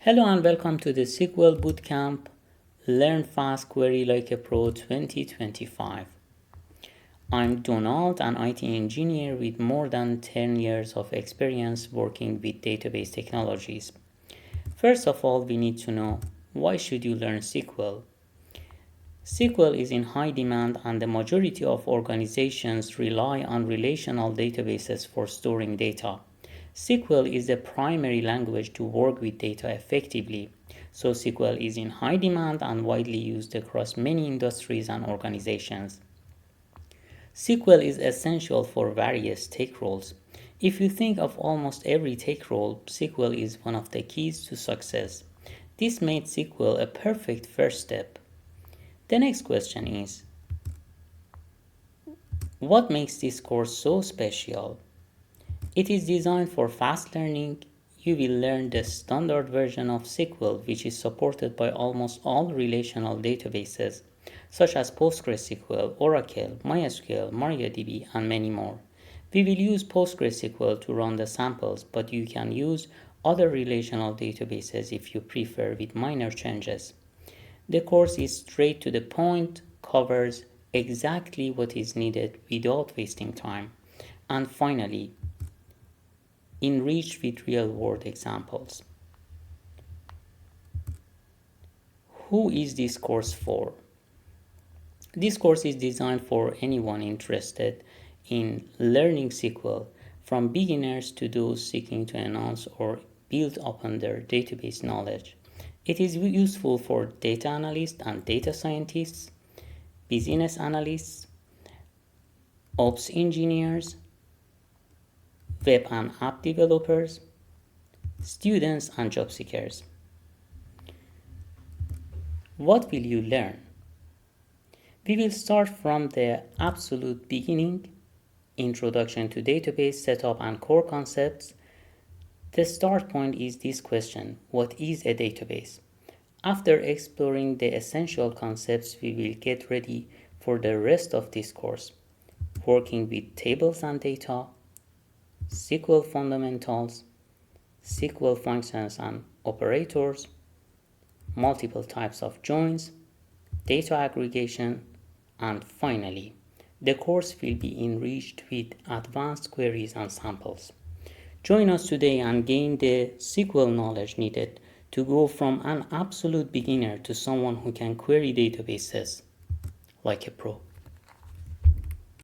Hello and welcome to the SQL Bootcamp Learn Fast Query Like a Pro 2025. I'm Donald, an IT engineer with more than 10 years of experience working with database technologies. First of all, we need to know, why should you learn SQL? SQL is in high demand and the majority of organizations rely on relational databases for storing data. SQL is the primary language to work with data effectively, so SQL is in high demand and widely used across many industries and organizations. SQL is essential for various tech roles. If you think of almost every tech role, SQL is one of the keys to success. This made SQL a perfect first step. The next question is, what makes this course so special? It is designed for fast learning. You will learn the standard version of SQL, which is supported by almost all relational databases, such as PostgreSQL, Oracle, MySQL, MariaDB, and many more. We will use PostgreSQL to run the samples, but you can use other relational databases if you prefer, with minor changes. The course is straight to the point, covers exactly what is needed without wasting time, and finally, enriched with real-world examples. Who is this course for? This course is designed for anyone interested in learning SQL, from beginners to those seeking to enhance or build upon their database knowledge. It is useful for data analysts and data scientists, business analysts, ops engineers, web and app developers, students, and job seekers. What will you learn? We will start from the absolute beginning, introduction to database setup and core concepts. The start point is this question: what is a database? After exploring the essential concepts, we will get ready for the rest of this course, working with tables and data, SQL fundamentals, SQL functions and operators, multiple types of joins, data aggregation, and finally, the course will be enriched with advanced queries and samples. Join us today and gain the SQL knowledge needed to go from an absolute beginner to someone who can query databases